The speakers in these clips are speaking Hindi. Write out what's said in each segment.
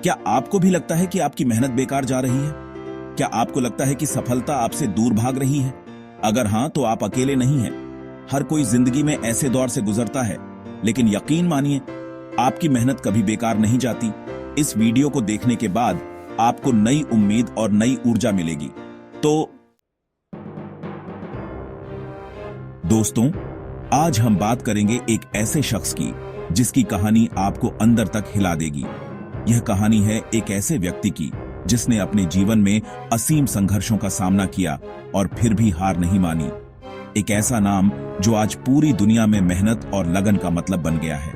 क्या आपको भी लगता है कि आपकी मेहनत बेकार जा रही है? क्या आपको लगता है कि सफलता आपसे दूर भाग रही है? अगर हां, तो आप अकेले नहीं हैं। हर कोई जिंदगी में ऐसे दौर से गुजरता है, लेकिन यकीन मानिए, आपकी मेहनत कभी बेकार नहीं जाती। इस वीडियो को देखने के बाद आपको नई उम्मीद और नई ऊर्जा मिलेगी। तो दोस्तों, आज हम बात करेंगे एक ऐसे शख्स की जिसकी कहानी आपको अंदर तक हिला देगी। यह कहानी है एक ऐसे व्यक्ति की जिसने अपने जीवन में असीम संघर्षों का सामना किया और फिर भी हार नहीं मानी। एक ऐसा नाम जो आज पूरी दुनिया में मेहनत और लगन का मतलब बन गया है।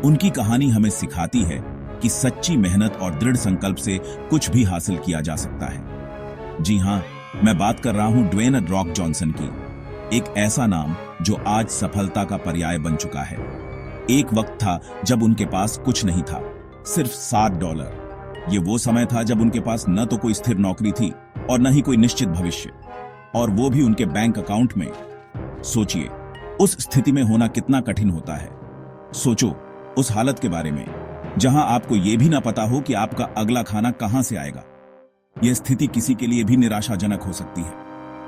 उनकी कहानी हमें सिखाती है कि सच्ची मेहनत और दृढ़ संकल्प से कुछ भी हासिल किया जा सकता है। जी हां, मैं बात कर रहा हूं ड्वेन "द रॉक" जॉनसन की। एक ऐसा नाम जो आज सफलता का पर्याय बन चुका है। एक वक्त था जब उनके पास कुछ नहीं था, सिर्फ $7। ये वो समय था जब उनके पास न तो कोई स्थिर नौकरी थी और न ही कोई निश्चित भविष्य, और वो भी उनके बैंक अकाउंट में। सोचिए, उस स्थिति में होना कितना कठिन होता है। सोचो उस हालत के बारे में जहां आपको यह भी ना पता हो कि आपका अगला खाना कहां से आएगा। यह स्थिति किसी के लिए भी निराशाजनक हो सकती है,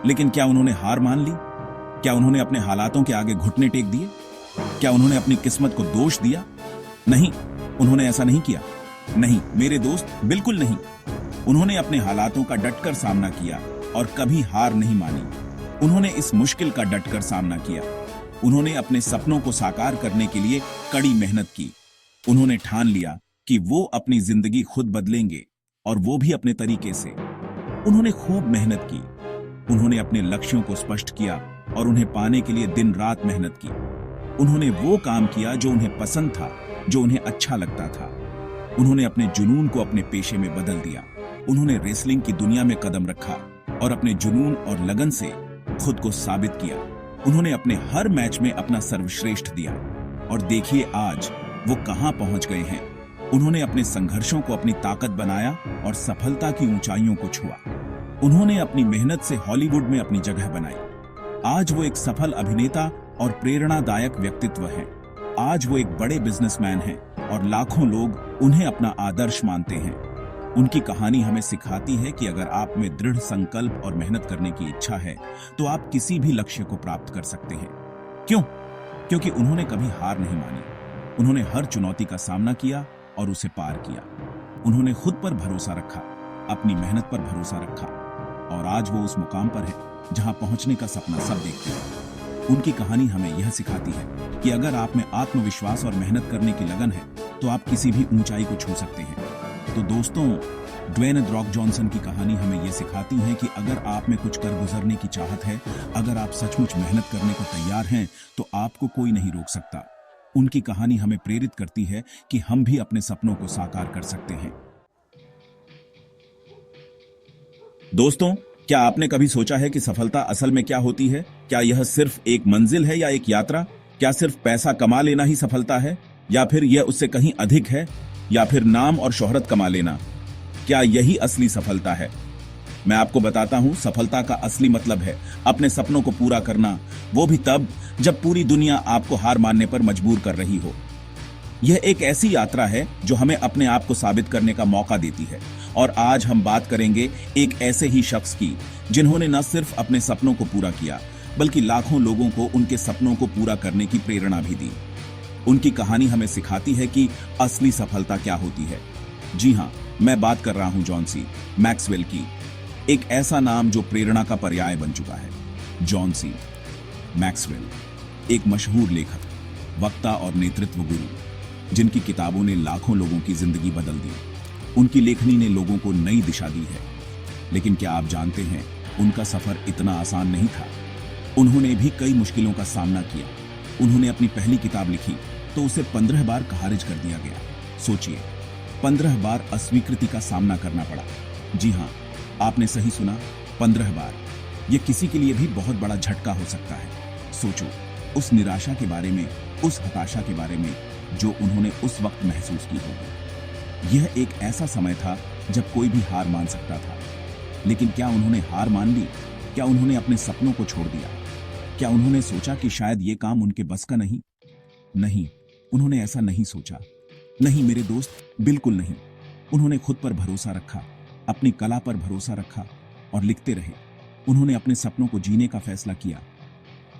लेकिन क्या उन्होंने हार मान ली? क्या उन्होंने अपने हालातों के आगे घुटने टेक दिए? क्या उन्होंने अपनी किस्मत को दोष दिया? नहीं, उन्होंने ऐसा नहीं किया। नहीं मेरे दोस्त, बिल्कुल नहीं। उन्होंने अपने हालातों का डटकर सामना किया और कभी हार नहीं मानी। उन्होंने इस मुश्किल का डटकर सामना किया। उन्होंने अपने सपनों को साकार करने के लिए कड़ी मेहनत की। उन्होंने ठान लिया कि वो अपनी जिंदगी खुद बदलेंगे, और वो भी अपने तरीके से। उन्होंने खूब मेहनत की। उन्होंने अपने लक्ष्यों को स्पष्ट किया और उन्हें पाने के लिए दिन रात मेहनत की। उन्होंने वो काम किया जो उन्हें पसंद था, जो उन्हें अच्छा लगता था। उन्होंने अपने जुनून को अपने पेशे में बदल दिया। उन्होंने रेसलिंग की दुनिया में कदम रखा और अपने जुनून और लगन से खुद को साबित किया। उन्होंने अपने हर मैच में अपना सर्वश्रेष्ठ दिया, और देखिए आज वो कहां पहुंच गए हैं। उन्होंने अपने संघर्षों को अपनी ताकत बनाया और सफलता की ऊंचाइयों को छुआ। उन्होंने अपनी मेहनत से हॉलीवुड में अपनी जगह बनाई। आज वो एक सफल अभिनेता और प्रेरणादायक व्यक्तित्व हैं। आज वो एक बड़े बिजनेसमैन हैं और लाखों लोग उन्हें अपना आदर्श मानते हैं। उनकी कहानी हमें सिखाती है कि अगर आप में दृढ़ संकल्प और मेहनत करने की इच्छा है, तो आप किसी भी लक्ष्य को प्राप्त कर सकते हैं। क्यों? क्योंकि उन्होंने कभी हार नहीं मानी। उन्होंने हर चुनौती का सामना किया और उसे पार किया। उन्होंने खुद पर भरोसा रखा, अपनी मेहनत पर भरोसा रखा, और आज वो उस मुकाम पर है जहां पहुंचने का सपना सब देखते हैं। उनकी कहानी हमें यह सिखाती है कि अगर आप में आत्मविश्वास और मेहनत करने की लगन है, तो आप किसी भी ऊंचाई को छू सकते हैं। तो दोस्तों, ड्वेन "द रॉक" जॉनसन की कहानी हमें यह सिखाती है कि अगर आप में कुछ कर गुजरने की चाहत है, अगर आप सचमुच मेहनत करने को तैयार हैं, तो आपको कोई नहीं रोक सकता। उनकी कहानी हमें प्रेरित करती है कि हम भी अपने सपनों को साकार कर सकते हैं। दोस्तों, क्या आपने कभी सोचा है कि सफलता असल में क्या होती है? क्या यह सिर्फ एक मंजिल है या एक यात्रा? क्या सिर्फ पैसा कमा लेना ही सफलता है, या फिर यह उससे कहीं अधिक है? या फिर नाम और शोहरत कमा लेना? क्या यही असली सफलता है? मैं आपको बताता हूं, सफलता का असली मतलब है अपने सपनों को पूरा करना, वो भी तब जब पूरी दुनिया आपको हार मानने पर मजबूर कर रही हो। यह एक ऐसी यात्रा है जो हमें अपने आप को साबित करने का मौका देती है। और आज हम बात करेंगे एक ऐसे ही शख्स की जिन्होंने न सिर्फ अपने सपनों को पूरा किया, बल्कि लाखों लोगों को उनके सपनों को पूरा करने की प्रेरणा भी दी। उनकी कहानी हमें सिखाती है कि असली सफलता क्या होती है। जी हां, मैं बात कर रहा हूं जॉन सी मैक्सवेल की। एक ऐसा नाम जो प्रेरणा का पर्याय बन चुका है। जॉन सी मैक्सवेल एक मशहूर लेखक, वक्ता और नेतृत्व गुरु, जिनकी किताबों ने लाखों लोगों की जिंदगी बदल दी। उनकी लेखनी ने लोगों को नई दिशा दी है। लेकिन क्या आप जानते हैं, उनका सफर इतना आसान नहीं था। उन्होंने भी कई मुश्किलों का सामना किया। उन्होंने अपनी पहली किताब लिखी तो उसे 15 बार खारिज कर दिया गया। सोचिए, 15 बार अस्वीकृति का सामना करना पड़ा। जी हां, आपने सही सुना, 15 बार। यह किसी के लिए भी बहुत बड़ा झटका हो सकता है। सोचो उस निराशा के बारे में, उस हताशा के बारे में जो उन्होंने उस वक्त महसूस की होगी। यह एक ऐसा समय था जब कोई भी हार मान सकता था। लेकिन क्या उन्होंने हार मान ली? क्या उन्होंने अपने सपनों को छोड़ दिया? क्या उन्होंने सोचा कि शायद ये काम उनके बस का नहीं? नहीं, उन्होंने ऐसा नहीं सोचा। नहीं मेरे दोस्त, बिल्कुल नहीं। उन्होंने खुद पर भरोसा रखा, अपनी कला पर भरोसा रखा और लिखते रहे। उन्होंने अपने सपनों को जीने का फैसला किया।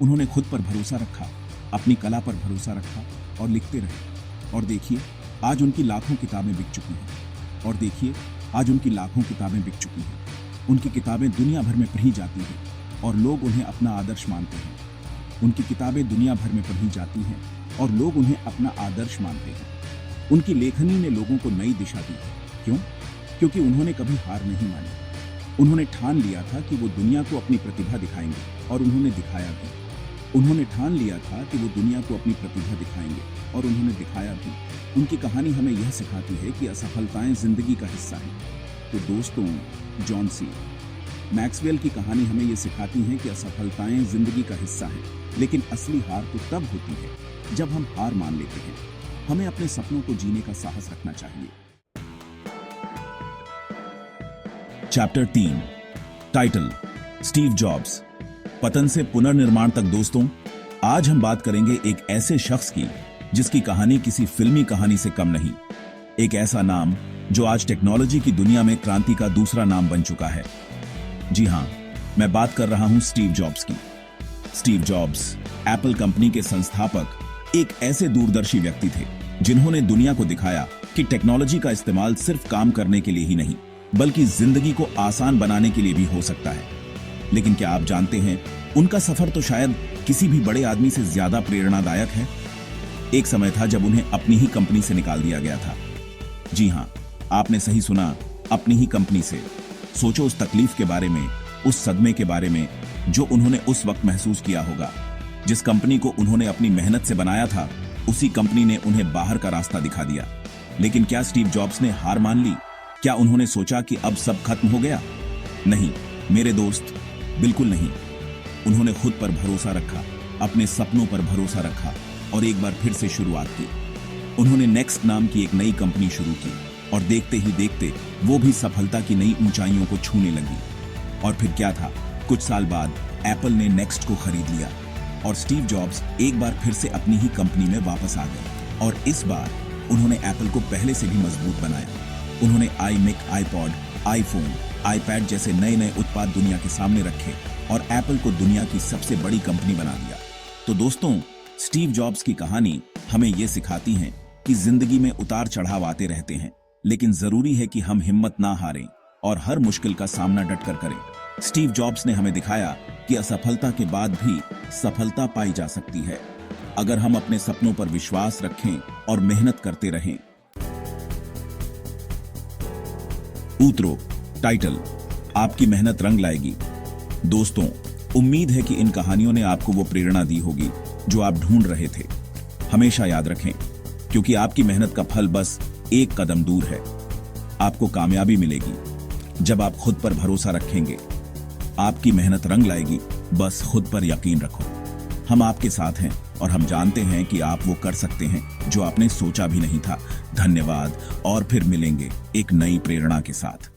उन्होंने खुद पर भरोसा रखा, अपनी कला पर भरोसा रखा और लिखते रहे। और देखिए, आज उनकी लाखों किताबें बिक चुकी हैं। और देखिए, आज उनकी लाखों किताबें बिक चुकी हैं। उनकी किताबें दुनिया भर में पढ़ी जाती हैं और लोग उन्हें अपना आदर्श मानते हैं। उनकी किताबें दुनिया भर में पढ़ी जाती हैं और लोग उन्हें अपना आदर्श मानते हैं। उनकी लेखनी ने लोगों को नई दिशा दी है। क्यों? क्योंकि उन्होंने कभी हार नहीं मानी। उन्होंने ठान लिया था कि वो दुनिया को अपनी प्रतिभा दिखाएंगे और उन्होंने दिखाया भी। उन्होंने ठान लिया था कि वो दुनिया को अपनी प्रतिभा दिखाएंगे और उन्होंने दिखाया भी। उनकी कहानी हमें यह सिखाती है कि असफलताएं जिंदगी का हिस्सा हैं। तो दोस्तों, जॉन सी मैक्सवेल की कहानी हमें यह सिखाती है कि असफलताएं जिंदगी का हिस्सा हैं, लेकिन असली हार तो तब होती है जब हम हार मान लेते हैं। हमें अपने सपनों को जीने का साहस रखना चाहिए। चैप्टर 3, टाइटल स्टीव जॉब्स, पतन से पुनर्निर्माण तक। दोस्तों, आज हम बात करेंगे एक ऐसे शख्स की जिसकी कहानी किसी फिल्मी कहानी से कम नहीं। एक ऐसा नाम जो आज टेक्नोलॉजी की दुनिया में क्रांति का दूसरा नाम बन चुका है। जी हां, मैं बात कर रहा हूं स्टीव जॉब्स की। स्टीव जॉब्स एप्पल कंपनी के संस्थापक एक ऐसे दूरदर्शी व्यक्ति थे जिन्होंने दुनिया को दिखाया कि टेक्नोलॉजी का इस्तेमाल सिर्फ काम करने के लिए ही नहीं, बल्कि जिंदगी को आसान बनाने के लिए भी हो सकता है। लेकिन क्या आप जानते हैं, उनका सफर तो शायद किसी भी बड़े आदमी से ज्यादा प्रेरणादायक है। एक समय था जब उन्हें अपनी ही कंपनी से निकाल दिया गया था। जी हां, आपने सही सुना, अपनी ही कंपनी से। सोचो उस तकलीफ के बारे में, उस सदमे के बारे में जो उन्होंने उस वक्त महसूस किया होगा। जिस कंपनी को उन्होंने अपनी मेहनत से बनाया था, उसी कंपनी ने उन्हें बाहर का रास्ता दिखा दिया। लेकिन क्या स्टीव जॉब्स ने हार मान ली? क्या उन्होंने सोचा कि अब सब खत्म हो गया? नहीं मेरे दोस्त, बिल्कुल नहीं। उन्होंने खुद पर भरोसा रखा, अपने सपनों पर भरोसा रखा और एक बार फिर से शुरुआत की। उन्होंने नेक्स्ट नाम की एक नई कंपनी शुरू की और देखते ही देखते वो भी सफलता की नई ऊंचाइयों को छूने लगी। और फिर क्या था, कुछ साल बाद एप्पल ने नेक्स्ट को खरीद लिया और स्टीव जॉब्स एक बार फिर से अपनी ही कंपनी में वापस आ गए। और इस बार उन्होंने एप्पल को पहले से भी मजबूत बनाया। उन्होंने iMac, iPod, iPhone, iPad जैसे नए नए उत्पाद दुनिया के सामने रखे और एप्पल को दुनिया की सबसे बड़ी कंपनी बना दिया। तो दोस्तों, स्टीव जॉब्स की कहानी हमें यह सिखाती है कि जिंदगी में उतार चढ़ाव आते रहते हैं, लेकिन जरूरी है कि हम हिम्मत ना हारें और हर मुश्किल का सामना डटकर करें। स्टीव जॉब्स ने हमें दिखाया कि असफलता के बाद भी सफलता पाई जा सकती है, अगर हम अपने सपनों पर विश्वास रखें और मेहनत करते रहें। उतरो, टाइटल आपकी मेहनत रंग लाएगी। दोस्तों, उम्मीद है कि इन कहानियों ने आपको वो प्रेरणा दी होगी जो आप ढूंढ रहे थे। हमेशा याद रखें, क्योंकि आपकी मेहनत का फल बस एक कदम दूर है। आपको कामयाबी मिलेगी जब आप खुद पर भरोसा रखेंगे। आपकी मेहनत रंग लाएगी, बस खुद पर यकीन रखो। हम आपके साथ हैं और हम जानते हैं कि आप वो कर सकते हैं जो आपने सोचा भी नहीं था। धन्यवाद और फिर मिलेंगे एक नई प्रेरणा के साथ।